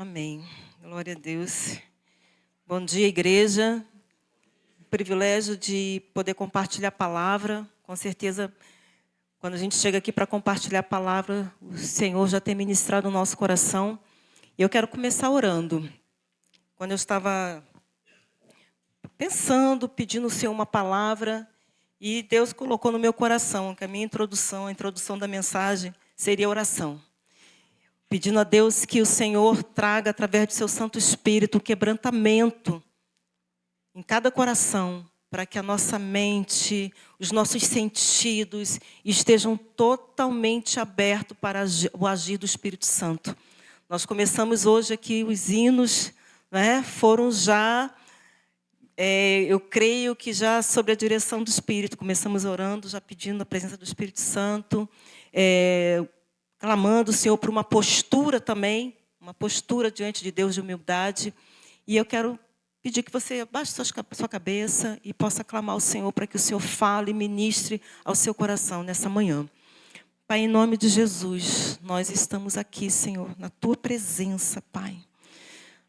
Amém. Glória a Deus. Bom dia, igreja. O privilégio de poder compartilhar a palavra. Com certeza, quando a gente chega aqui para compartilhar a palavra, o Senhor já tem ministrado no nosso coração. E eu quero começar orando. Quando eu estava pensando, pedindo ao Senhor uma palavra, e Deus colocou no meu coração que a minha introdução, a introdução da mensagem, seria oração. Pedindo a Deus que o Senhor traga, através do seu Santo Espírito, o quebrantamento em cada coração, para que a nossa mente, os nossos sentidos estejam totalmente abertos para o agir do Espírito Santo. Nós começamos hoje aqui os hinos, né? Foram já, eu creio que já sobre a direção do Espírito. Começamos orando, já pedindo a presença do Espírito Santo, clamando o Senhor por uma postura também, uma postura diante de Deus de humildade. E eu quero pedir que você abaixe sua cabeça e possa clamar ao Senhor para que o Senhor fale e ministre ao seu coração nessa manhã. Pai, em nome de Jesus, nós estamos aqui, Senhor, na Tua presença, Pai.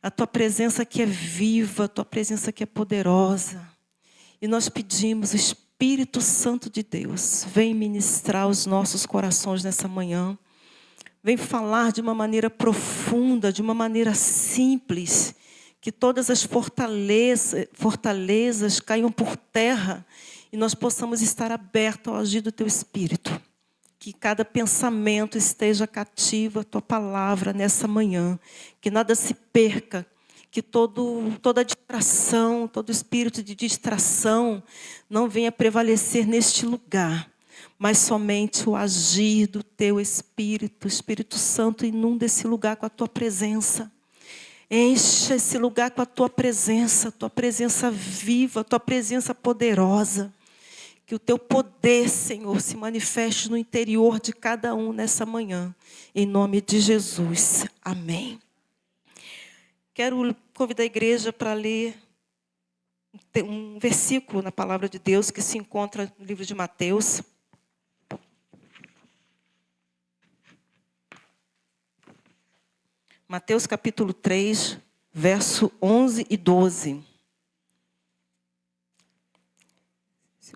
A Tua presença que é viva, a Tua presença que é poderosa. E nós pedimos, o Espírito Santo de Deus, vem ministrar os nossos corações nessa manhã. Vem falar de uma maneira profunda, de uma maneira simples, que todas as fortalezas caiam por terra e nós possamos estar abertos ao agir do Teu Espírito. Que cada pensamento esteja cativo à Tua palavra nessa manhã. Que nada se perca, que toda distração, todo espírito de distração não venha prevalecer neste lugar. Mas somente o agir do Teu Espírito, o Espírito Santo, inunda esse lugar com a Tua presença. Encha esse lugar com a Tua presença viva, a Tua presença poderosa. Que o Teu poder, Senhor, se manifeste no interior de cada um nessa manhã. Em nome de Jesus. Amém. Quero convidar a igreja para ler um versículo na palavra de Deus que se encontra no livro de Mateus. Mateus capítulo 3, verso 11 e 12.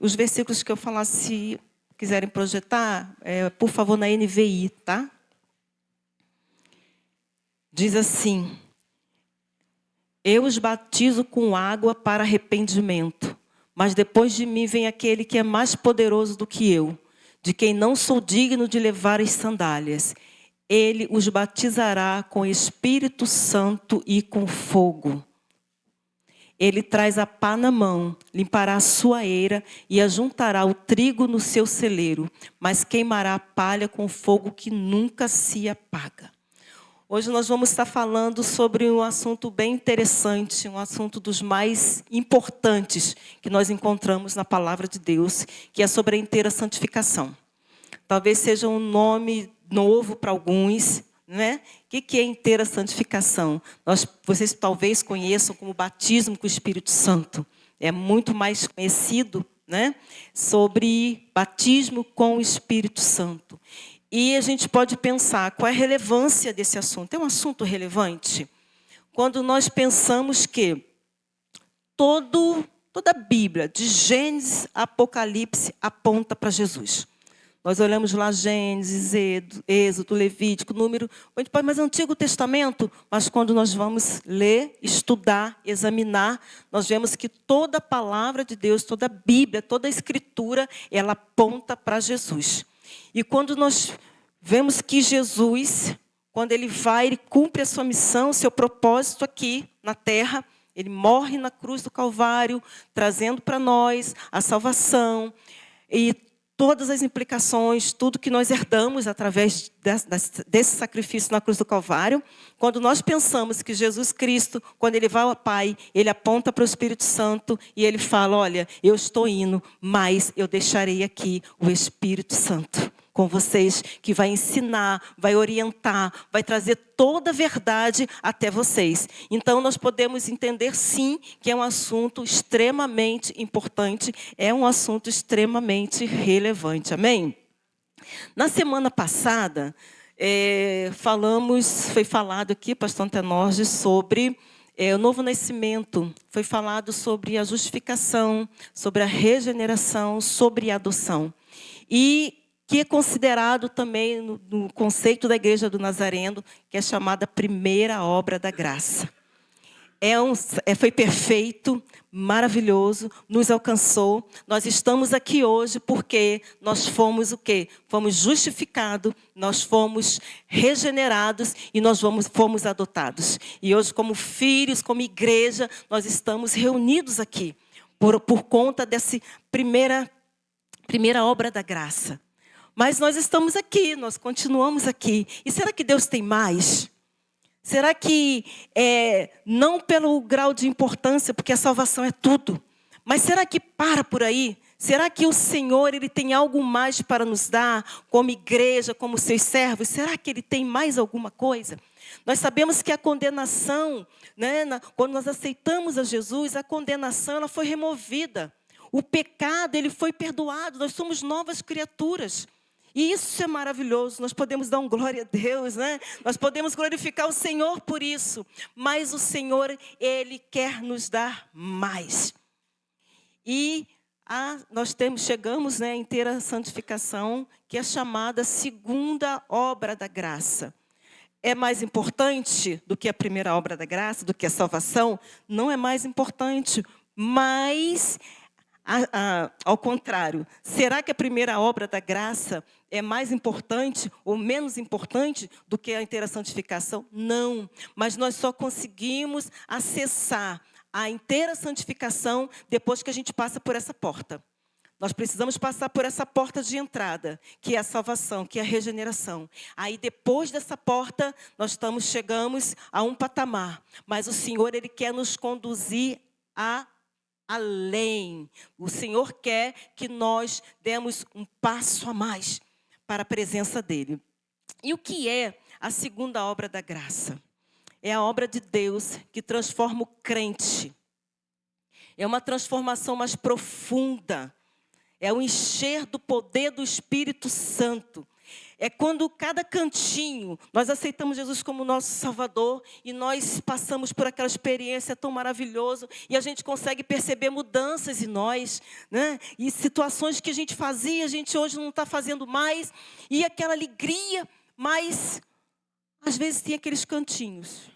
Os versículos que eu falar, se quiserem projetar, por favor, na NVI, tá? Diz assim: Eu os batizo com água para arrependimento, mas depois de mim vem aquele que é mais poderoso do que eu, de quem não sou digno de levar as sandálias. Ele os batizará com Espírito Santo e com fogo. Ele traz a pá na mão, limpará a sua eira e ajuntará o trigo no seu celeiro, mas queimará a palha com fogo que nunca se apaga. Hoje nós vamos estar falando sobre um assunto bem interessante, um assunto dos mais importantes que nós encontramos na palavra de Deus, que é sobre a inteira santificação. Talvez seja um nome novo para alguns, né? O que é inteira santificação? Vocês talvez conheçam como batismo com o Espírito Santo. É muito mais conhecido, né? Sobre batismo com o Espírito Santo. E a gente pode pensar qual é a relevância desse assunto. É um assunto relevante? Quando nós pensamos que toda a Bíblia, de Gênesis a Apocalipse, aponta para Jesus. Nós olhamos lá Gênesis, Êxodo, Levítico, Número, mas Antigo Testamento, mas quando nós vamos ler, estudar, examinar, nós vemos que toda a palavra de Deus, toda a Bíblia, toda a Escritura, ela aponta para Jesus. E quando nós vemos que Jesus, quando ele vai, ele cumpre a sua missão, o seu propósito aqui na terra, ele morre na cruz do Calvário, trazendo para nós a salvação e todas as implicações, tudo que nós herdamos através desse sacrifício na cruz do Calvário. Quando nós pensamos que Jesus Cristo, quando ele vai ao Pai, ele aponta para o Espírito Santo e ele fala: olha, eu estou indo, mas eu deixarei aqui o Espírito Santo com vocês, que vai ensinar, vai orientar, vai trazer toda a verdade até vocês. Então, nós podemos entender, sim, que é um assunto extremamente importante, é um assunto extremamente relevante. Amém? Na semana passada, Foi falado aqui, pastor Antenorge, sobre o novo nascimento. Foi falado sobre a justificação, sobre a regeneração, sobre a adoção. E que é considerado também no conceito da Igreja do Nazareno, que é chamada primeira obra da graça. Foi perfeito, maravilhoso, nos alcançou. Nós estamos aqui hoje porque nós fomos o quê? Fomos justificados, nós fomos regenerados e nós fomos adotados. E hoje, como filhos, como igreja, nós estamos reunidos aqui por conta dessa primeira obra da graça. Mas nós estamos aqui, nós continuamos aqui. E será que Deus tem mais? Será que, não pelo grau de importância, porque a salvação é tudo, mas será que para por aí? Será que o Senhor ele tem algo mais para nos dar, como igreja, como seus servos? Será que Ele tem mais alguma coisa? Nós sabemos que a condenação, né, quando nós aceitamos a Jesus, a condenação ela foi removida. O pecado ele foi perdoado, nós somos novas criaturas. E isso é maravilhoso, nós podemos dar glória a Deus, né? Nós podemos glorificar o Senhor por isso. Mas o Senhor, Ele quer nos dar mais. E chegamos, né, à inteira santificação, que é chamada segunda obra da graça. É mais importante do que a primeira obra da graça, do que a salvação? Não é mais importante, mas... ao contrário, será que a primeira obra da graça é mais importante ou menos importante do que a inteira santificação? Não, mas nós só conseguimos acessar a inteira santificação depois que a gente passa por essa porta. Nós precisamos passar por essa porta de entrada, que é a salvação, que é a regeneração. Aí depois dessa porta, nós chegamos a um patamar, mas o Senhor Ele quer nos conduzir além. O Senhor quer que nós demos um passo a mais para a presença dEle. E o que é a segunda obra da graça? É a obra de Deus que transforma o crente. É uma transformação mais profunda. É o encher do poder do Espírito Santo. É quando cada cantinho, nós aceitamos Jesus como nosso Salvador e nós passamos por aquela experiência tão maravilhosa e a gente consegue perceber mudanças em nós, né? E situações que a gente fazia, a gente hoje não está fazendo mais. E aquela alegria, mas às vezes tem aqueles cantinhos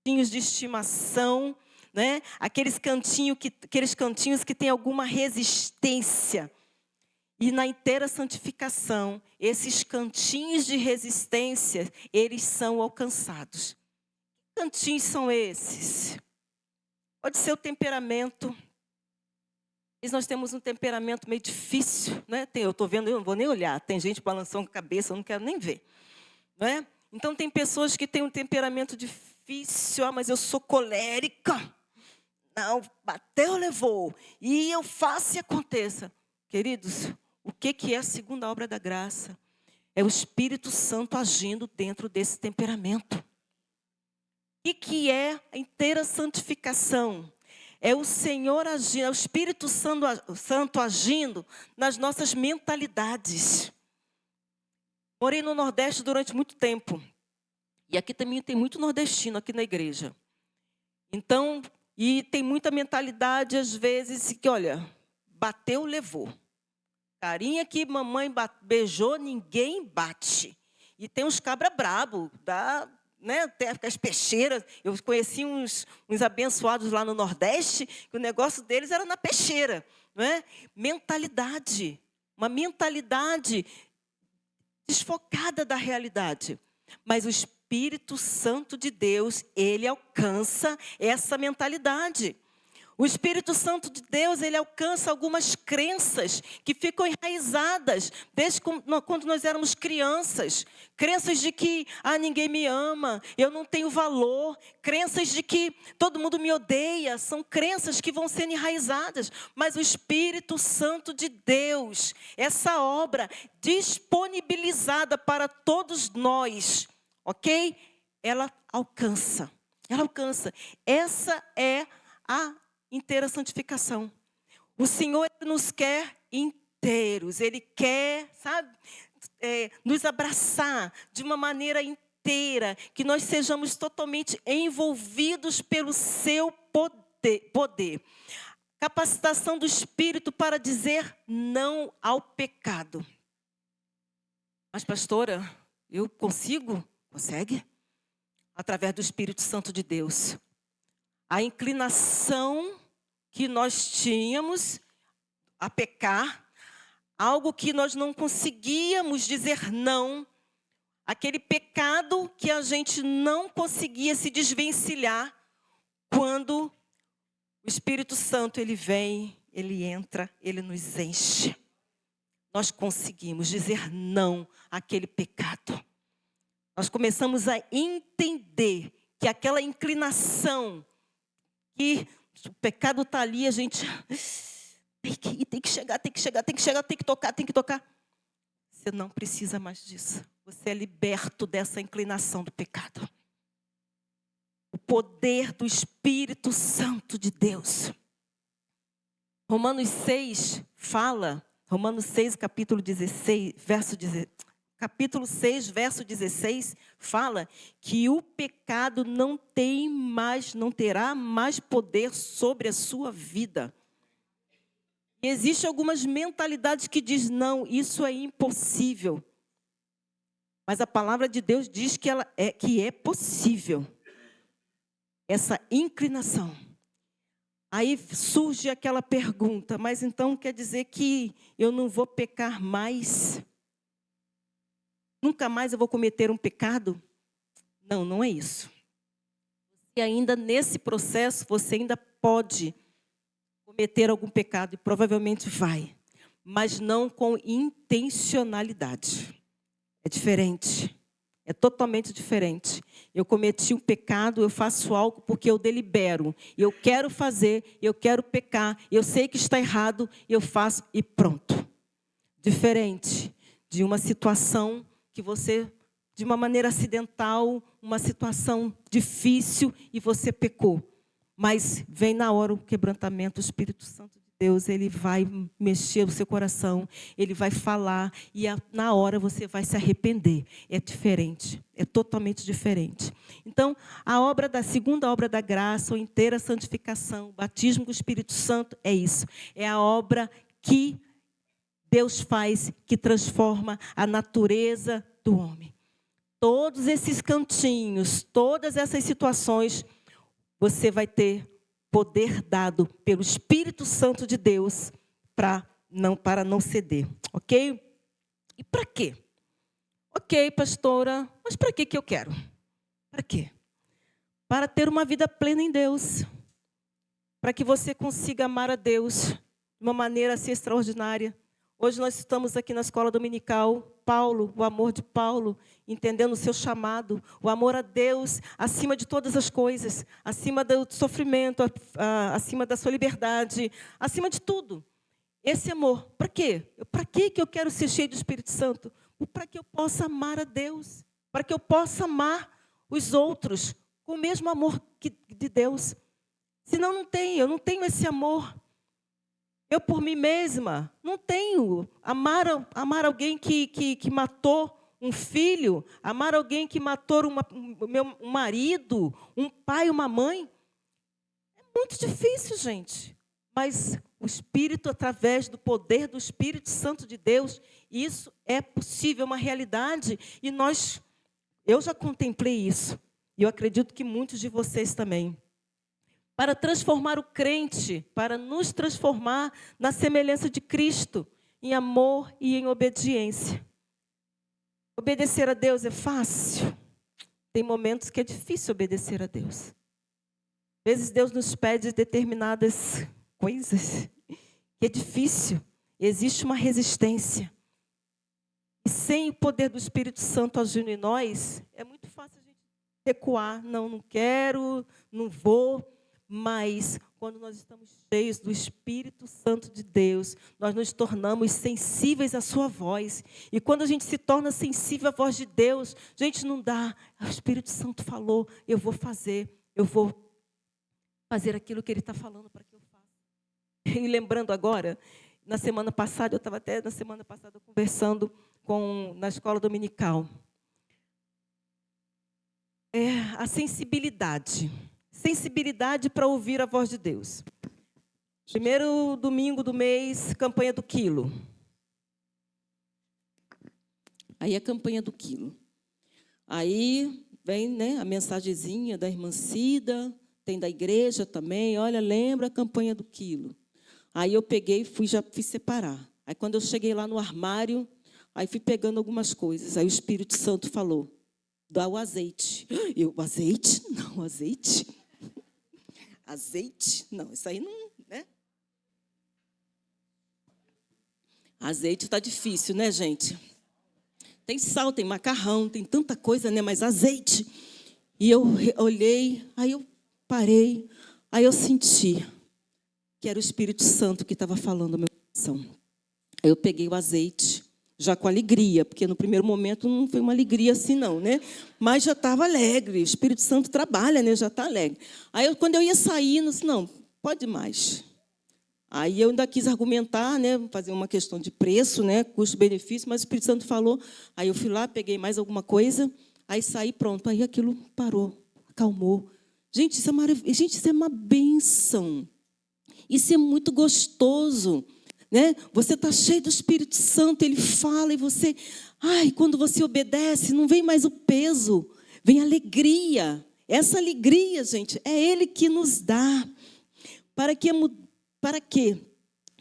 de estimação, né? Aqueles cantinhos que têm alguma resistência. E na inteira santificação, esses cantinhos de resistência, eles são alcançados. Que cantinhos são esses? Pode ser o temperamento. Nós temos um temperamento meio difícil, né? Eu estou vendo, eu não vou nem olhar. Tem gente balançando a cabeça, eu não quero nem ver. Não é? Então, tem pessoas que têm um temperamento difícil. Mas eu sou colérica. Não, bateu, levou. E eu faço e aconteça. Queridos, o que é a segunda obra da graça? É o Espírito Santo agindo dentro desse temperamento. O que é a inteira santificação? É o Senhor agindo, é o Espírito Santo agindo nas nossas mentalidades. Morei no Nordeste durante muito tempo. E aqui também tem muito nordestino aqui na igreja. Então, e tem muita mentalidade, às vezes, que, olha, bateu, levou. Carinha que mamãe beijou, ninguém bate. E tem uns cabra brabo, né, as peixeiras. Eu conheci uns abençoados lá no Nordeste, que o negócio deles era na peixeira. Né? Mentalidade. Uma mentalidade desfocada da realidade. Mas o Espírito Santo de Deus, ele alcança essa mentalidade. O Espírito Santo de Deus, ele alcança algumas crenças que ficam enraizadas desde quando nós éramos crianças. Crenças de que ninguém me ama, eu não tenho valor. Crenças de que todo mundo me odeia. São crenças que vão sendo enraizadas. Mas o Espírito Santo de Deus, essa obra disponibilizada para todos nós, ok? Ela alcança. Ela alcança. Essa é a inteira santificação. O Senhor nos quer inteiros. Ele quer, sabe, nos abraçar de uma maneira inteira, que nós sejamos totalmente envolvidos pelo seu poder. Capacitação do Espírito para dizer não ao pecado. Mas, pastora, eu consigo? Consegue? Através do Espírito Santo de Deus. A inclinação que nós tínhamos a pecar, algo que nós não conseguíamos dizer não, aquele pecado que a gente não conseguia se desvencilhar, quando o Espírito Santo ele vem, ele entra, ele nos enche. Nós conseguimos dizer não àquele pecado. Nós começamos a entender que aquela inclinação, que o pecado está ali, a gente tem que chegar, tem que tocar. Você não precisa mais disso. Você é liberto dessa inclinação do pecado. O poder do Espírito Santo de Deus. Romanos 6 fala, Romanos 6, capítulo 6, verso 16, fala que o pecado não terá mais poder sobre a sua vida. E existem algumas mentalidades que dizem, não, isso é impossível. Mas a palavra de Deus diz que é possível. Essa inclinação. Aí surge aquela pergunta, mas então quer dizer que eu não vou pecar mais? Nunca mais eu vou cometer um pecado? Não, não é isso. E ainda nesse processo, você ainda pode cometer algum pecado, e provavelmente vai, mas não com intencionalidade. É diferente. É totalmente diferente. Eu cometi um pecado, eu faço algo porque eu delibero. Eu quero fazer, eu quero pecar, eu sei que está errado, eu faço e pronto. Diferente de uma situação que você, de uma maneira acidental, uma situação difícil e você pecou. Mas vem na hora o quebrantamento, o Espírito Santo de Deus, ele vai mexer o seu coração, ele vai falar e na hora você vai se arrepender. É diferente, é totalmente diferente. Então, a segunda obra da graça, ou inteira santificação, o batismo do Espírito Santo, é isso. É a obra que Deus faz, que transforma a natureza do homem. Todos esses cantinhos, todas essas situações, você vai ter poder dado pelo Espírito Santo de Deus para não ceder, ok? E para quê? Ok, pastora, mas para que eu quero? Para quê? Para ter uma vida plena em Deus. Para que você consiga amar a Deus de uma maneira assim extraordinária. Hoje nós estamos aqui na escola dominical, Paulo, o amor de Paulo, entendendo o seu chamado, o amor a Deus acima de todas as coisas, acima do sofrimento, acima da sua liberdade, acima de tudo. Esse amor, para quê? Para que eu quero ser cheio do Espírito Santo? Para que eu possa amar a Deus, para que eu possa amar os outros com o mesmo amor de Deus. Senão eu não tenho esse amor. Eu, por mim mesma, não tenho. Amar alguém que matou um filho, amar alguém que matou um marido, um pai, uma mãe, é muito difícil, gente. Mas o Espírito, através do poder do Espírito Santo de Deus, isso é possível, é uma realidade. E eu já contemplei isso. E eu acredito que muitos de vocês também. Para transformar o crente, para nos transformar na semelhança de Cristo, em amor e em obediência. Obedecer a Deus é fácil? Tem momentos que é difícil obedecer a Deus. Às vezes Deus nos pede determinadas coisas que é difícil, existe uma resistência. E sem o poder do Espírito Santo agindo em nós, é muito fácil a gente recuar. Não quero, não vou. Mas, quando nós estamos cheios do Espírito Santo de Deus, nós nos tornamos sensíveis à sua voz. E quando a gente se torna sensível à voz de Deus, gente, não dá. O Espírito Santo falou, eu vou fazer aquilo que Ele está falando para que eu faça. E lembrando agora, eu estava até na semana passada conversando na escola dominical. É a sensibilidade. Sensibilidade para ouvir a voz de Deus. Primeiro domingo do mês, campanha do quilo. Aí a campanha do quilo. Aí vem, né, a mensagenzinha da irmã Cida, tem da igreja também, olha, lembra a campanha do quilo. Aí eu peguei e já fui separar. Aí quando eu cheguei lá no armário, aí fui pegando algumas coisas. Aí o Espírito Santo falou, dá o azeite. Eu, azeite? Não, azeite? Azeite? Não, isso aí não, né? Azeite está difícil, né, gente? Tem sal, tem macarrão, tem tanta coisa, né? Mas azeite. E eu olhei, aí eu parei, aí eu senti que era o Espírito Santo que estava falando no meu coração. Aí eu peguei o azeite, já com alegria, porque no primeiro momento não foi uma alegria assim não, né? Mas já estava alegre, o Espírito Santo trabalha, né? Já está alegre. Aí quando eu ia sair, eu disse, não, pode mais. Aí eu ainda quis argumentar, né, fazer uma questão de preço, né, custo-benefício, mas o Espírito Santo falou. Aí eu fui lá, peguei mais alguma coisa, aí saí, pronto. Aí aquilo parou, acalmou. Gente, isso é uma bênção. Isso é muito gostoso, né? Você está cheio do Espírito Santo, Ele fala e você... Ai, quando você obedece, não vem mais o peso, vem a alegria. Essa alegria, gente, é Ele que nos dá. Para quê?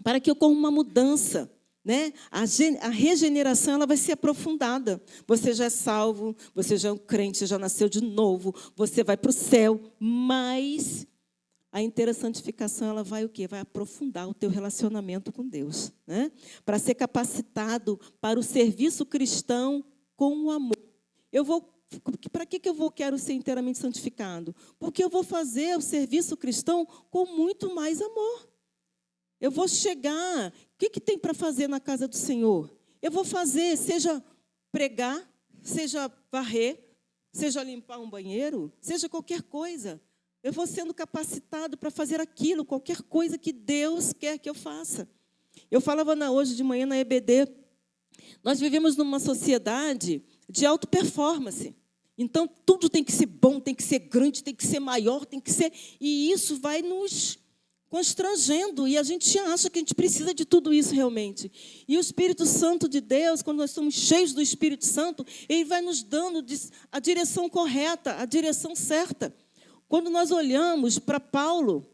Para que ocorra uma mudança, né? A regeneração ela vai ser aprofundada. Você já é salvo, você já é um crente, você já nasceu de novo, você vai para o céu, mas a inteira santificação ela vai o quê? Vai aprofundar o teu relacionamento com Deus, né? Para ser capacitado para o serviço cristão com o amor. Para que eu quero ser inteiramente santificado? Porque eu vou fazer o serviço cristão com muito mais amor. Eu vou chegar, o que tem para fazer na casa do Senhor? Eu vou fazer, seja pregar, seja varrer, seja limpar um banheiro, seja qualquer coisa. Eu vou sendo capacitado para fazer aquilo, qualquer coisa que Deus quer que eu faça. Eu falava hoje de manhã na EBD, nós vivemos numa sociedade de alta performance. Então, tudo tem que ser bom, tem que ser grande, tem que ser maior, tem que ser... E isso vai nos constrangendo, e a gente acha que a gente precisa de tudo isso realmente. E o Espírito Santo de Deus, quando nós somos cheios do Espírito Santo, Ele vai nos dando a direção correta, a direção certa. Quando nós olhamos para Paulo,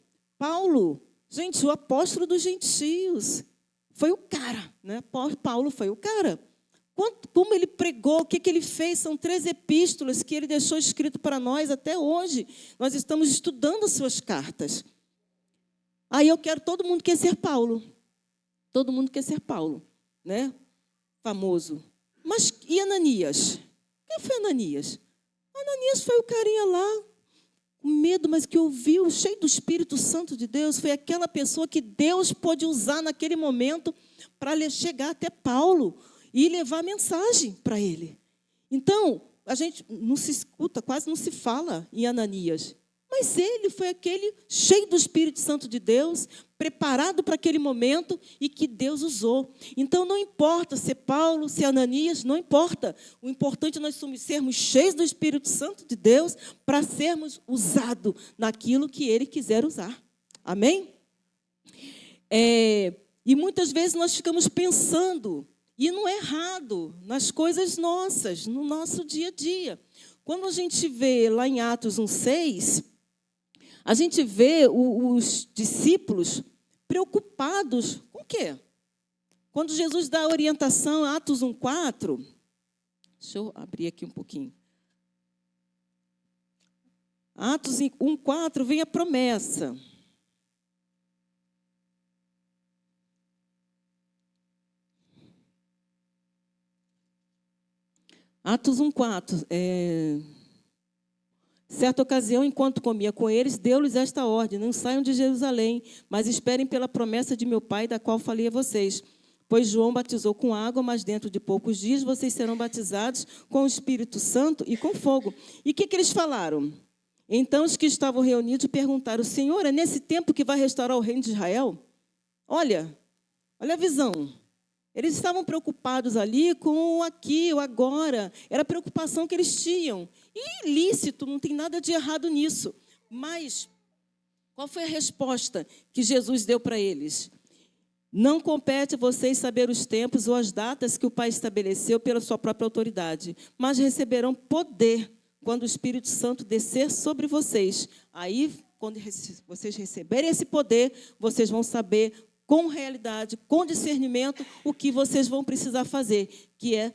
gente, o apóstolo dos gentios, foi o cara, né? Paulo foi o cara. Como ele pregou, o que ele fez, são 3 epístolas que ele deixou escrito para nós até hoje. Nós estamos estudando as suas cartas. Aí eu quero, todo mundo quer ser Paulo. Todo mundo quer ser Paulo, né? Famoso. Mas e Ananias? Quem foi Ananias? Ananias foi o carinha lá, com medo, mas que ouviu, cheio do Espírito Santo de Deus. Foi aquela pessoa que Deus pôde usar naquele momento para chegar até Paulo e levar a mensagem para ele. Então, a gente não se escuta, quase não se fala em Ananias. Mas ele foi aquele cheio do Espírito Santo de Deus, preparado para aquele momento e que Deus usou. Então, não importa se é Paulo, se é Ananias, não importa. O importante é nós sermos cheios do Espírito Santo de Deus para sermos usados naquilo que Ele quiser usar. Amém? E muitas vezes nós ficamos pensando, e não é errado, nas coisas nossas, no nosso dia a dia. Quando a gente vê lá em Atos 1:6... a gente vê os discípulos preocupados com o quê? Quando Jesus dá a orientação, Atos 1:4, deixa eu abrir aqui um pouquinho. Atos 1:4 vem a promessa. Atos 1:4, certa ocasião, enquanto comia com eles, deu-lhes esta ordem: não saiam de Jerusalém, mas esperem pela promessa de meu Pai, da qual falei a vocês. Pois João batizou com água, mas dentro de poucos dias vocês serão batizados com o Espírito Santo e com fogo. E o que eles falaram? Então os que estavam reunidos perguntaram: Senhor, é nesse tempo que vai restaurar o reino de Israel? Olha a visão. Eles estavam preocupados ali com o aqui, o agora. Era a preocupação que eles tinham. E lícito, não tem nada de errado nisso. Mas qual foi a resposta que Jesus deu para eles? Não compete a vocês saber os tempos ou as datas que o Pai estabeleceu pela sua própria autoridade, mas receberão poder quando o Espírito Santo descer sobre vocês. Aí, quando vocês receberem esse poder, vocês vão saber com realidade, com discernimento, o que vocês vão precisar fazer, que é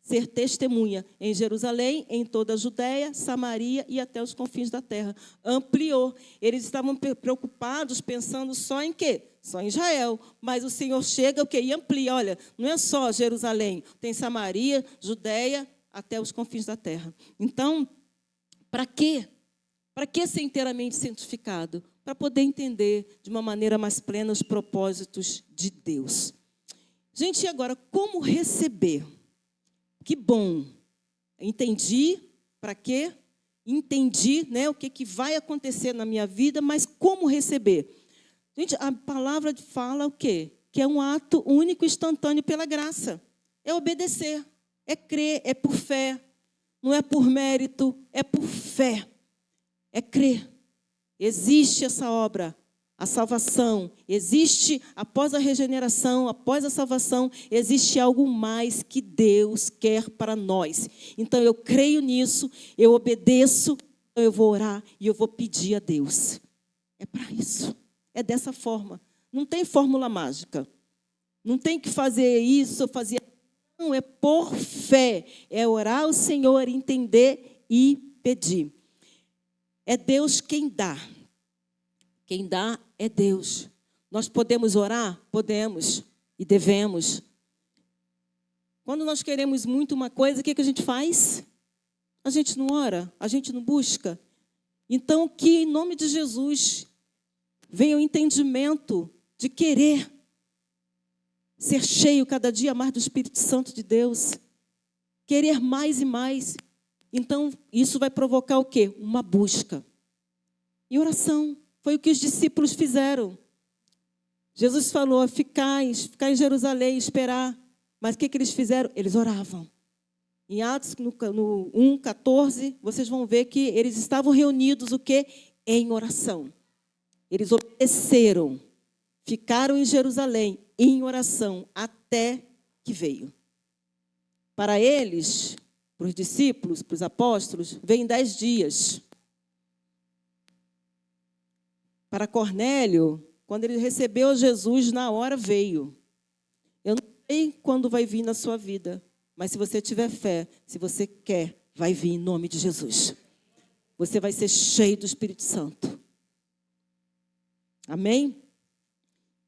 ser testemunha em Jerusalém, em toda a Judéia, Samaria e até os confins da terra. Ampliou. Eles estavam preocupados, pensando só em quê? Só em Israel. Mas o Senhor chega o quê? E amplia. Olha, não é só Jerusalém, tem Samaria, Judéia, até os confins da terra. Então, para quê? Para que ser inteiramente santificado? Para poder entender de uma maneira mais plena os propósitos de Deus. Gente, e agora, como receber? Que bom, entendi para quê, entendi, né, o que vai acontecer na minha vida, mas como receber? Gente, a palavra fala o quê? Que é um ato único e instantâneo pela graça. É obedecer, é crer, é por fé. Não é por mérito, é por fé. É crer. Existe essa obra, a salvação. Existe, após a regeneração, após a salvação, existe algo mais que Deus quer para nós. Então, eu creio nisso, eu obedeço, eu vou orar e eu vou pedir a Deus. É para isso. É dessa forma. Não tem fórmula mágica. Não tem que fazer isso ou fazer... Não, é por fé. É orar ao Senhor, entender e pedir. É Deus quem dá. Quem dá é Deus. Nós podemos orar? Podemos e devemos. Quando nós queremos muito uma coisa, o que a gente faz? A gente não ora, a gente não busca. Então, que em nome de Jesus venha o entendimento de querer ser cheio cada dia mais do Espírito Santo de Deus. Querer mais e mais. Então, isso vai provocar o quê? Uma busca. E oração. Foi o que os discípulos fizeram. Jesus falou, ficar em Jerusalém, esperar. Mas o que eles fizeram? Eles oravam. Em Atos, no 1:14, vocês vão ver que eles estavam reunidos, o quê? Em oração. Eles obedeceram. Ficaram em Jerusalém, em oração, até que veio. Para eles, para os discípulos, para os apóstolos, vem 10 dias. Para Cornélio, quando ele recebeu Jesus, na hora veio. Eu não sei quando vai vir na sua vida, mas se você tiver fé, se você quer, vai vir em nome de Jesus. Você vai ser cheio do Espírito Santo. Amém?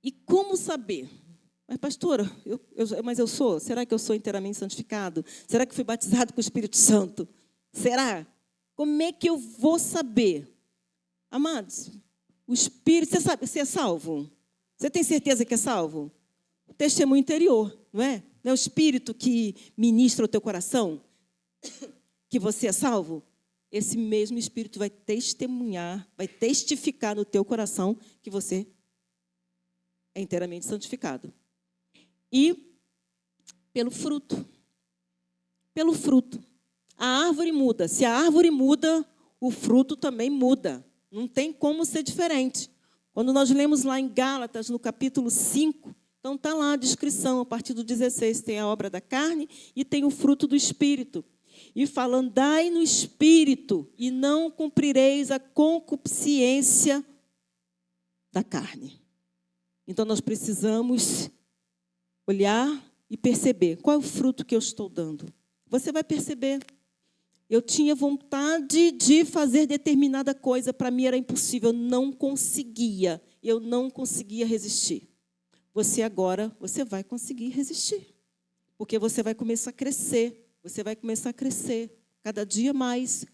E como saber? Mas, pastora, mas eu sou? Será que eu sou inteiramente santificado? Será que fui batizado com o Espírito Santo? Será? Como é que eu vou saber? Amados, o Espírito, você sabe, você é salvo? Você tem certeza que é salvo? O testemunho interior, não é? Não é o Espírito que ministra o teu coração que você é salvo? Esse mesmo Espírito vai testemunhar, vai testificar no teu coração que você é inteiramente santificado. E pelo fruto. Pelo fruto. A árvore muda. Se a árvore muda, o fruto também muda. Não tem como ser diferente. Quando nós lemos lá em Gálatas, no capítulo 5, então está lá a descrição, a partir do 16, tem a obra da carne e tem o fruto do Espírito. E fala, andai no Espírito e não cumprireis a concupiscência da carne. Então nós precisamos olhar e perceber qual é o fruto que eu estou dando. Você vai perceber. Eu tinha vontade de fazer determinada coisa, para mim era impossível, eu não conseguia resistir. Você agora, você vai conseguir resistir, porque você vai começar a crescer, cada dia mais,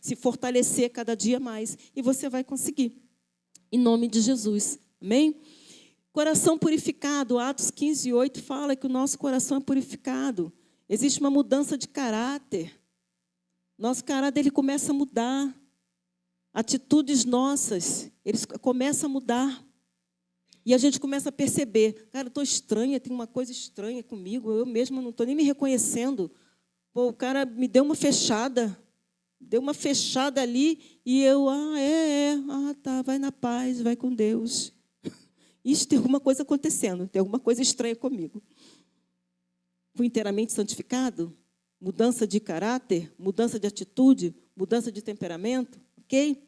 se fortalecer cada dia mais, e você vai conseguir, em nome de Jesus, amém? Coração purificado, Atos 15:8 fala que o nosso coração é purificado, existe uma mudança de caráter. Nosso caráter ele começa a mudar. Atitudes nossas, eles começam a mudar. E a gente começa a perceber, cara, eu estou estranha, tem uma coisa estranha comigo, eu mesma não estou nem me reconhecendo. Pô, o cara me deu uma fechada ali, e eu, tá, vai na paz, vai com Deus. Isso, tem alguma coisa acontecendo, tem alguma coisa estranha comigo. Fui inteiramente santificado, mudança de caráter, mudança de atitude, mudança de temperamento, ok?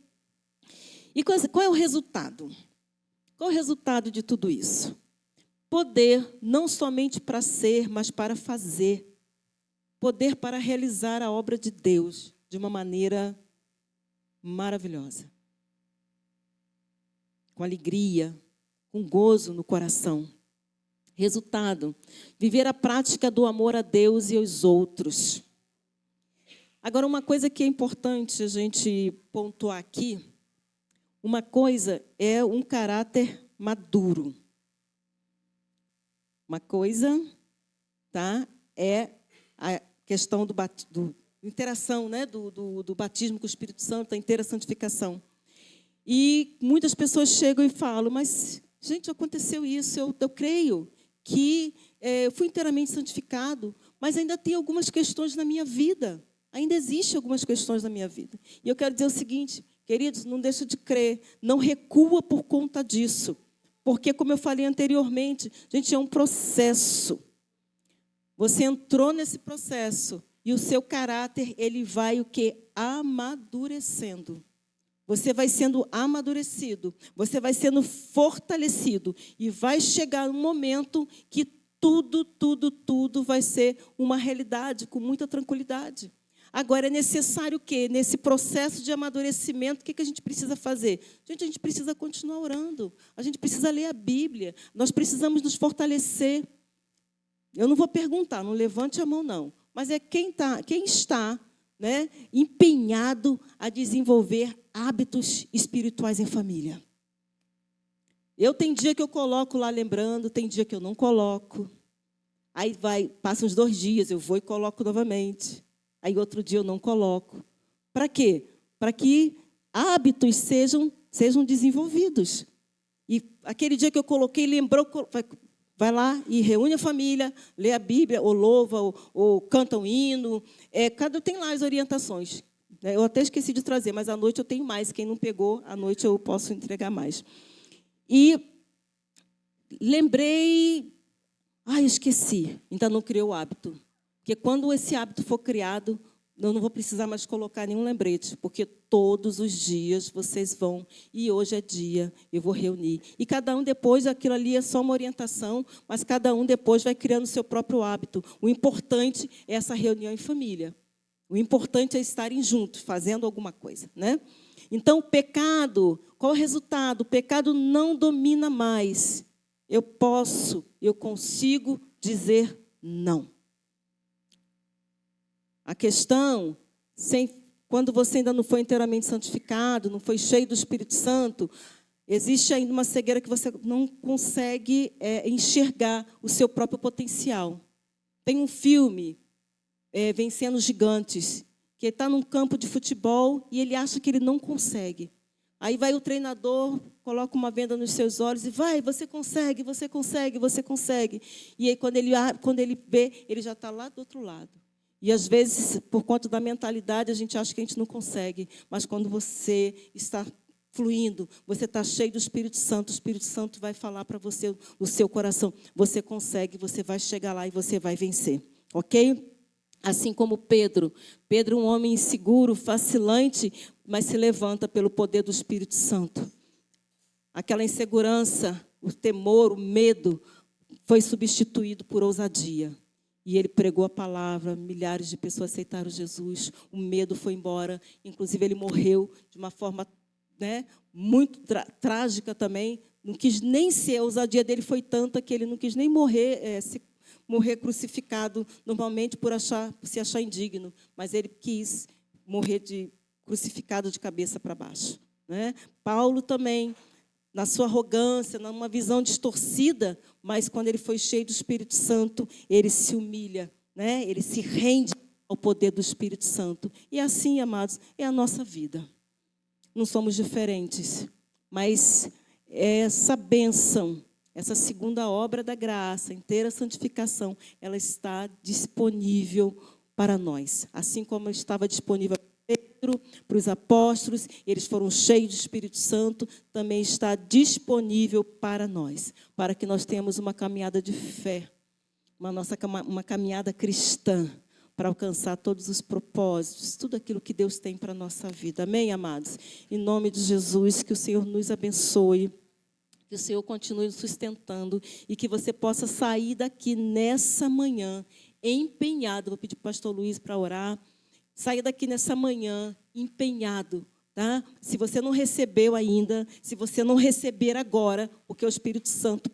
E qual é o resultado? Qual é o resultado de tudo isso? Poder não somente para ser, mas para fazer. Poder para realizar a obra de Deus de uma maneira maravilhosa. Com alegria, com gozo no coração. Resultado, viver a prática do amor a Deus e aos outros. Agora, uma coisa que é importante a gente pontuar aqui, uma coisa é um caráter maduro. Uma coisa, tá, é a questão do interação, né, do batismo com o Espírito Santo, da inteira santificação. E muitas pessoas chegam e falam, mas, gente, aconteceu isso, eu creio que eu fui inteiramente santificado, mas ainda tem algumas questões na minha vida. Ainda existem algumas questões na minha vida. E eu quero dizer o seguinte, queridos, não deixa de crer, não recua por conta disso. Porque, como eu falei anteriormente, gente, é um processo. Você entrou nesse processo e o seu caráter, ele vai o quê? Amadurecendo. Você vai sendo amadurecido, você vai sendo fortalecido e vai chegar um momento que tudo vai ser uma realidade com muita tranquilidade. Agora, é necessário o quê? Nesse processo de amadurecimento, o que a gente precisa fazer? Gente, a gente precisa continuar orando, a gente precisa ler a Bíblia, nós precisamos nos fortalecer. Eu não vou perguntar, não levante a mão, não. Mas é quem está, né, empenhado a desenvolver hábitos espirituais em família. Tem dia que eu coloco lá lembrando, tem dia que eu não coloco. Aí passa uns 2 dias, eu vou e coloco novamente. Aí outro dia eu não coloco. Para quê? Para que hábitos sejam desenvolvidos. E aquele dia que eu coloquei, lembrou, vai lá e reúne a família, lê a Bíblia, ou louva, ou canta um hino. Tem lá as orientações. Eu até esqueci de trazer, mas à noite eu tenho mais. Quem não pegou, à noite eu posso entregar mais. E lembrei... esqueci. Ainda não criei o hábito. Porque quando esse hábito for criado, eu não vou precisar mais colocar nenhum lembrete, porque todos os dias vocês vão, e hoje é dia, eu vou reunir. E cada um depois, aquilo ali é só uma orientação, mas cada um depois vai criando o seu próprio hábito. O importante é essa reunião em família. O importante é estarem juntos, fazendo alguma coisa, né? Então, o pecado, qual o resultado? O pecado não domina mais. Eu consigo dizer não. A questão, quando você ainda não foi inteiramente santificado, não foi cheio do Espírito Santo, existe ainda uma cegueira que você não consegue enxergar o seu próprio potencial. Tem um filme, Vencendo os Gigantes, que ele está num campo de futebol e ele acha que ele não consegue. Aí vai o treinador, coloca uma venda nos seus olhos e vai, você consegue, você consegue, você consegue. E aí, quando ele vê, ele já está lá do outro lado. E, às vezes, por conta da mentalidade, a gente acha que a gente não consegue. Mas, quando você está fluindo, você está cheio do Espírito Santo, o Espírito Santo vai falar para você, no seu coração, você consegue, você vai chegar lá e você vai vencer. Ok? Assim como Pedro, um homem inseguro, vacilante, mas se levanta pelo poder do Espírito Santo. Aquela insegurança, o temor, o medo, foi substituído por ousadia. E ele pregou a palavra, milhares de pessoas aceitaram Jesus, o medo foi embora, inclusive ele morreu de uma forma, né, muito trágica também, não quis nem ser, a ousadia dele foi tanta que ele não quis nem morrer, morrer crucificado, normalmente por se achar indigno, mas ele quis morrer crucificado de cabeça para baixo. Né? Paulo também, na sua arrogância, numa visão distorcida, mas quando ele foi cheio do Espírito Santo, ele se humilha, né? Ele se rende ao poder do Espírito Santo. E assim, amados, é a nossa vida. Não somos diferentes, mas essa bênção, essa segunda obra da graça, inteira santificação, ela está disponível para nós. Assim como estava disponível para Pedro, para os apóstolos, eles foram cheios do Espírito Santo, também está disponível para nós, para que nós tenhamos uma caminhada de fé, uma caminhada cristã, para alcançar todos os propósitos, tudo aquilo que Deus tem para a nossa vida. Amém, amados? Em nome de Jesus, que o Senhor nos abençoe, que o Senhor continue nos sustentando e que você possa sair daqui nessa manhã empenhado. Vou pedir para o pastor Luiz para orar. Sair daqui nessa manhã empenhado, tá? Se você não recebeu ainda, se você não receber agora, porque o Espírito Santo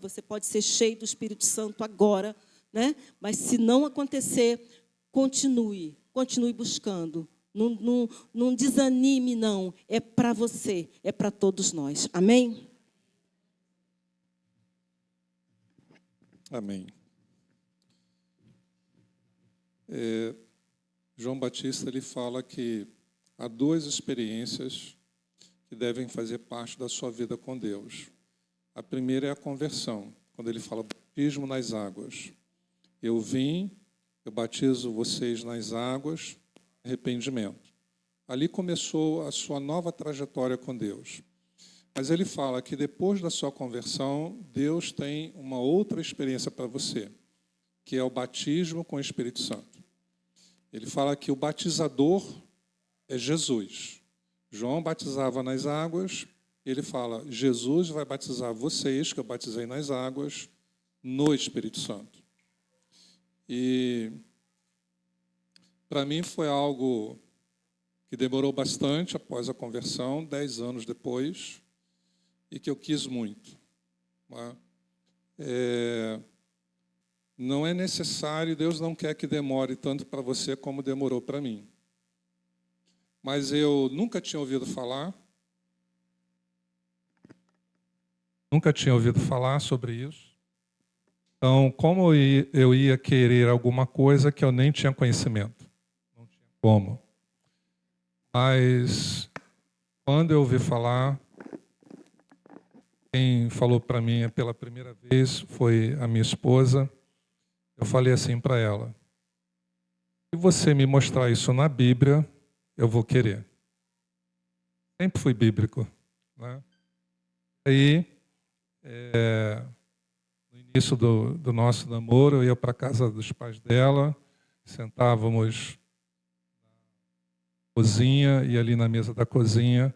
você pode ser cheio do Espírito Santo agora, né? Mas se não acontecer, continue buscando. Não desanime, não. É para você, é para todos nós. Amém? Amém. João Batista ele fala que há duas experiências que devem fazer parte da sua vida com Deus. A primeira é a conversão, quando ele fala batismo nas águas. Eu vim, eu batizo vocês nas águas, arrependimento. Ali começou a sua nova trajetória com Deus. Mas ele fala que depois da sua conversão, Deus tem uma outra experiência para você, que é o batismo com o Espírito Santo. Ele fala que o batizador é Jesus. João batizava nas águas, ele fala, Jesus vai batizar vocês, que eu batizei nas águas, no Espírito Santo. E para mim foi algo que demorou bastante após a conversão, 10 anos depois, e que eu quis muito. Não é necessário, Deus não quer que demore tanto para você como demorou para mim. Mas eu nunca tinha ouvido falar. Nunca tinha ouvido falar sobre isso. Então, como eu ia querer alguma coisa que eu nem tinha conhecimento? Não tinha como. Mas, quando eu ouvi falar, quem falou para mim pela primeira vez foi a minha esposa. Eu falei assim para ela, se você me mostrar isso na Bíblia, eu vou querer. Sempre fui bíblico, né? Aí, no início do nosso namoro, eu ia para a casa dos pais dela, sentávamos na cozinha, e ali na mesa da cozinha,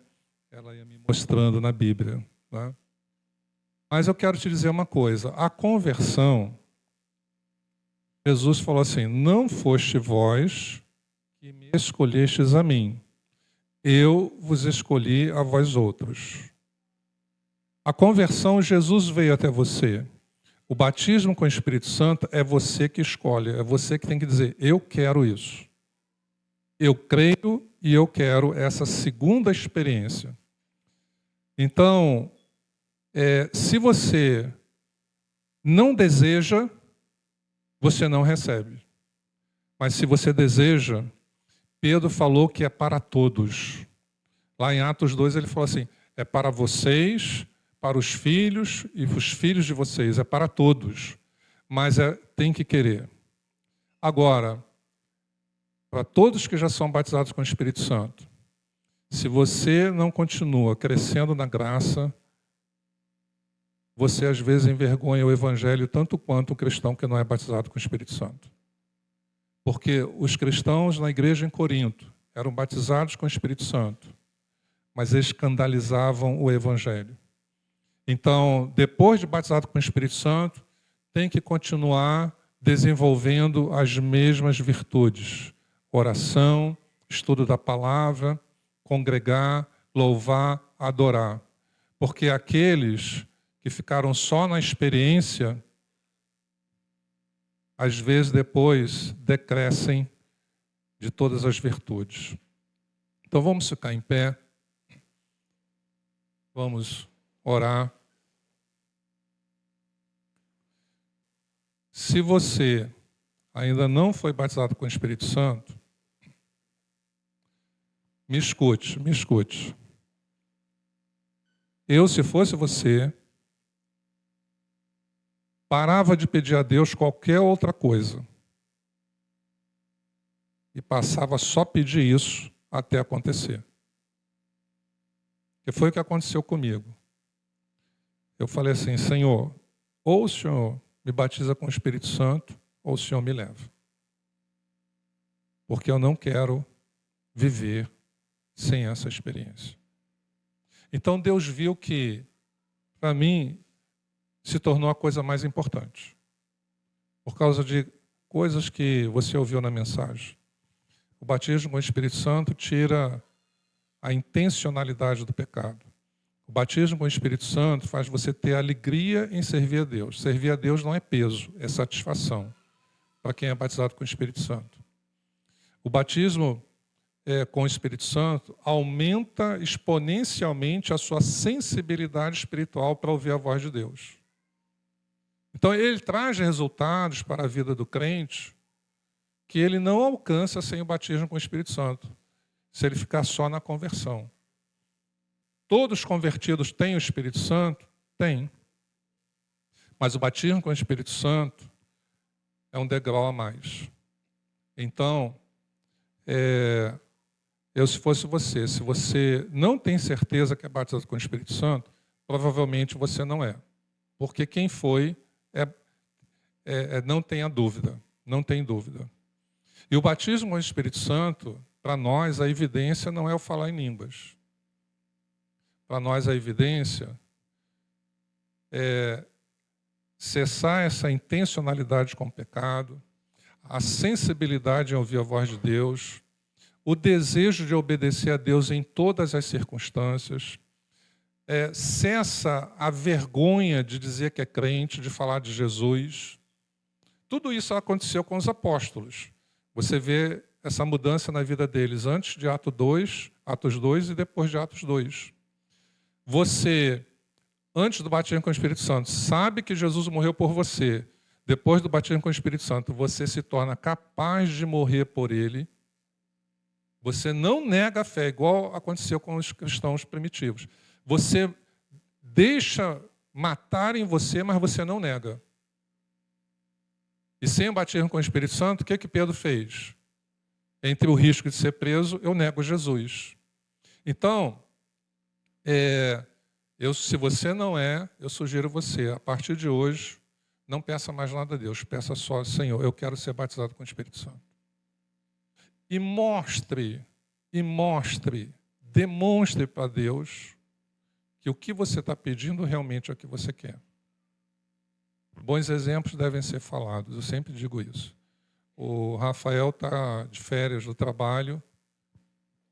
ela ia me mostrando na Bíblia, né? Mas eu quero te dizer uma coisa, a conversão, Jesus falou assim, não foste vós que me escolhestes a mim, eu vos escolhi a vós outros. A conversão, Jesus veio até você. O batismo com o Espírito Santo é você que escolhe, é você que tem que dizer, eu quero isso. Eu creio e eu quero essa segunda experiência. Então, se você não deseja, você não recebe. Mas se você deseja, Pedro falou que é para todos. Lá em Atos 2 ele falou assim, é para vocês, para os filhos e os filhos de vocês, é para todos. Mas tem que querer. Agora, para todos que já são batizados com o Espírito Santo, se você não continua crescendo na graça, você às vezes envergonha o Evangelho tanto quanto o cristão que não é batizado com o Espírito Santo. Porque os cristãos na igreja em Corinto eram batizados com o Espírito Santo, mas eles escandalizavam o Evangelho. Então, depois de batizado com o Espírito Santo, tem que continuar desenvolvendo as mesmas virtudes. Oração, estudo da palavra, congregar, louvar, adorar. Porque aqueles que ficaram só na experiência, às vezes depois decrescem de todas as virtudes. Então vamos ficar em pé, vamos orar. Se você ainda não foi batizado com o Espírito Santo, me escute, me escute. Eu, se fosse você, parava de pedir a Deus qualquer outra coisa e passava só a pedir isso até acontecer. Que foi o que aconteceu comigo. Eu falei assim, Senhor, ou o Senhor me batiza com o Espírito Santo, ou o Senhor me leva. Porque eu não quero viver sem essa experiência. Então Deus viu que, para mim, se tornou a coisa mais importante. Por causa de coisas que você ouviu na mensagem. O batismo com o Espírito Santo tira a intencionalidade do pecado. O batismo com o Espírito Santo faz você ter alegria em servir a Deus. Servir a Deus não é peso, é satisfação para quem é batizado com o Espírito Santo. O batismo com o Espírito Santo aumenta exponencialmente a sua sensibilidade espiritual para ouvir a voz de Deus. Então, ele traz resultados para a vida do crente que ele não alcança sem o batismo com o Espírito Santo, se ele ficar só na conversão. Todos os convertidos têm o Espírito Santo? Tem. Mas o batismo com o Espírito Santo é um degrau a mais. Então, eu, se fosse você, se você não tem certeza que é batizado com o Espírito Santo, provavelmente você não é. Porque quem foi, não tenha dúvida, não tem dúvida. E o batismo com o Espírito Santo, para nós, a evidência não é o falar em línguas. Para nós, a evidência é cessar essa intencionalidade com o pecado, a sensibilidade em ouvir a voz de Deus, o desejo de obedecer a Deus em todas as circunstâncias, cessa a vergonha de dizer que é crente, de falar de Jesus. Tudo isso aconteceu com os apóstolos. Você vê essa mudança na vida deles antes de Atos 2 e depois de Atos 2. Você, antes do batismo com o Espírito Santo, sabe que Jesus morreu por você. Depois do batismo com o Espírito Santo, você se torna capaz de morrer por ele. Você não nega a fé, igual aconteceu com os cristãos primitivos. Você deixa matar em você, mas você não nega. E sem o batismo com o Espírito Santo, o que Pedro fez? Entre o risco de ser preso, eu nego Jesus. Então, se você não eu sugiro você, a partir de hoje, não peça mais nada a Deus, peça só, Senhor, eu quero ser batizado com o Espírito Santo. E demonstre para Deus que o que você está pedindo realmente é o que você quer. Bons exemplos devem ser falados, eu sempre digo isso. O Rafael está de férias do trabalho.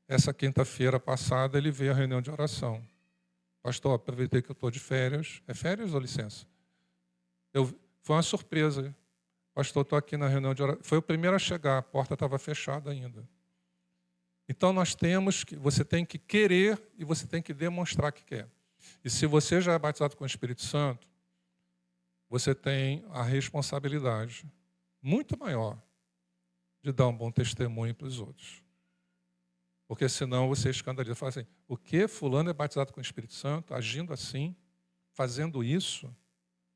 Essa quinta-feira passada ele veio à reunião de oração. Pastor, aproveitei que eu estou de férias. É férias ou licença? Foi uma surpresa. Pastor, estou aqui na reunião de oração. Foi o primeiro a chegar, a porta estava fechada ainda. Então você tem que querer e você tem que demonstrar que quer. E se você já é batizado com o Espírito Santo, você tem a responsabilidade muito maior de dar um bom testemunho para os outros. Porque senão você escandaliza. Fala assim, o que? Fulano é batizado com o Espírito Santo, agindo assim, fazendo isso,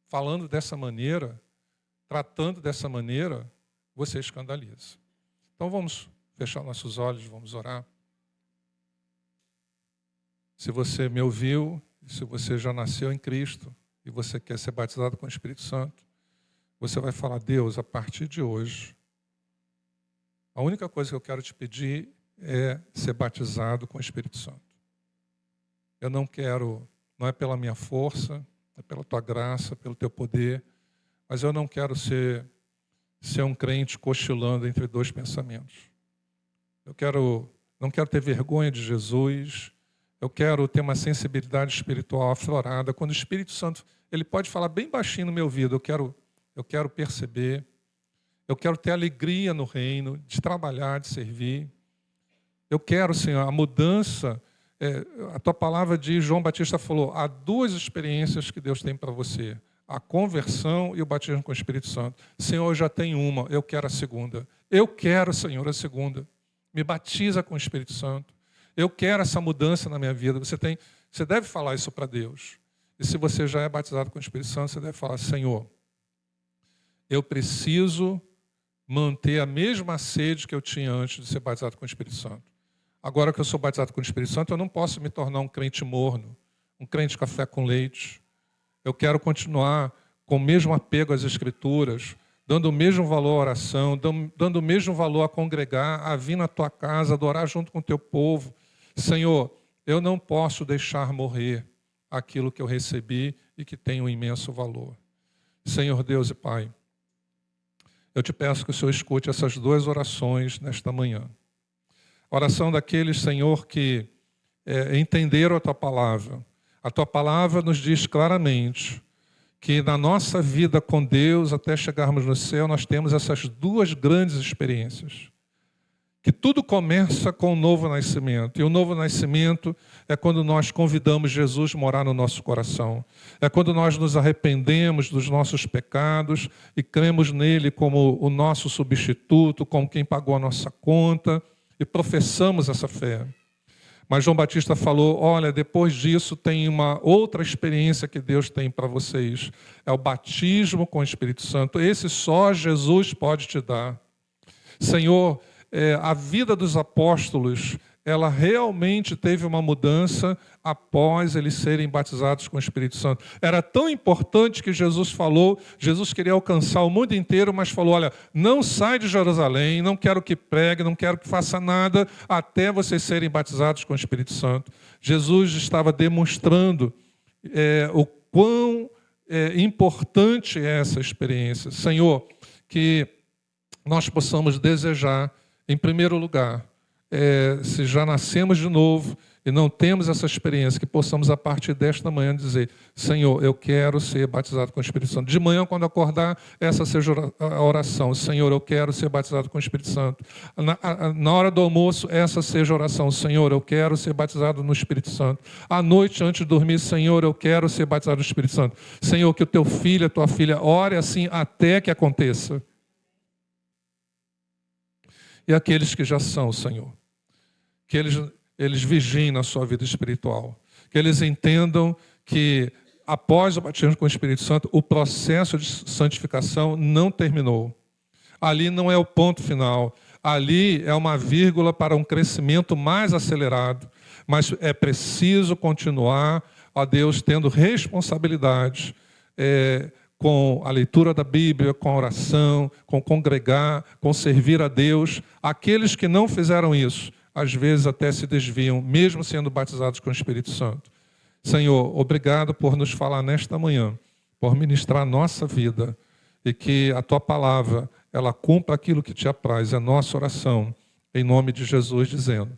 falando dessa maneira, tratando dessa maneira, você escandaliza. Então vamos fechar nossos olhos, vamos orar. Se você me ouviu, se você já nasceu em Cristo, e você quer ser batizado com o Espírito Santo, você vai falar, Deus, a partir de hoje, a única coisa que eu quero te pedir é ser batizado com o Espírito Santo. Eu não quero, não é pela minha força, é pela tua graça, pelo teu poder, mas eu não quero ser um crente cochilando entre dois pensamentos. Não quero ter vergonha de Jesus. Eu quero ter uma sensibilidade espiritual aflorada. Quando o Espírito Santo, ele pode falar bem baixinho no meu ouvido, eu quero perceber, eu quero ter alegria no reino, de trabalhar, de servir. Eu quero, Senhor, a mudança. A tua palavra diz, João Batista falou, há duas experiências que Deus tem para você. A conversão e o batismo com o Espírito Santo. Senhor, eu já tenho uma, eu quero a segunda. Eu quero, Senhor, a segunda. Me batiza com o Espírito Santo. Eu quero essa mudança na minha vida. Você tem Você deve falar isso para Deus. E se você já é batizado com o Espírito Santo, você deve falar: Senhor, eu preciso manter a mesma sede que eu tinha antes de ser batizado com o Espírito Santo. Agora que eu sou batizado com o Espírito Santo, eu não posso me tornar um crente morno, um crente café com leite. Eu quero continuar com o mesmo apego às Escrituras, dando o mesmo valor à oração, dando o mesmo valor a congregar, a vir na tua casa, adorar junto com o teu povo. Senhor, eu não posso deixar morrer aquilo que eu recebi e que tem um imenso valor. Senhor Deus e Pai, eu te peço que o Senhor escute essas duas orações nesta manhã. A oração daqueles, Senhor, que entenderam a Tua palavra. A Tua palavra nos diz claramente que na nossa vida com Deus, até chegarmos no céu, nós temos essas duas grandes experiências. Que tudo começa com o novo nascimento. E o novo nascimento é quando nós convidamos Jesus a morar no nosso coração. É quando nós nos arrependemos dos nossos pecados e cremos nele como o nosso substituto, como quem pagou a nossa conta, e professamos essa fé. Mas João Batista falou: olha, depois disso tem uma outra experiência que Deus tem para vocês. É o batismo com o Espírito Santo. Esse só Jesus pode te dar. Senhor, a vida dos apóstolos, ela realmente teve uma mudança após eles serem batizados com o Espírito Santo. Era tão importante que Jesus falou, Jesus queria alcançar o mundo inteiro, mas falou: olha, não sai de Jerusalém, não quero que pregue, não quero que faça nada, até vocês serem batizados com o Espírito Santo. Jesus estava demonstrando o quão importante é essa experiência. Senhor, que nós possamos desejar, em primeiro lugar, se já nascemos de novo e não temos essa experiência, que possamos, a partir desta manhã, dizer: Senhor, eu quero ser batizado com o Espírito Santo. De manhã, quando acordar, essa seja a oração: Senhor, eu quero ser batizado com o Espírito Santo. Na hora do almoço, essa seja a oração: Senhor, eu quero ser batizado no Espírito Santo. À noite, antes de dormir: Senhor, eu quero ser batizado no Espírito Santo. Senhor, que o teu filho, a tua filha, ore assim até que aconteça. E aqueles que já são, Senhor, que eles vigiem na sua vida espiritual, que eles entendam que após o batismo com o Espírito Santo, o processo de santificação não terminou. Ali não é o ponto final, ali é uma vírgula para um crescimento mais acelerado, mas é preciso continuar, ó Deus, tendo responsabilidade com a leitura da Bíblia, com a oração, com congregar, com servir a Deus. Aqueles que não fizeram isso, às vezes até se desviam, mesmo sendo batizados com o Espírito Santo. Senhor, obrigado por nos falar nesta manhã, por ministrar a nossa vida, e que a Tua palavra, ela cumpra aquilo que Te apraz. É a nossa oração, em nome de Jesus, dizendo: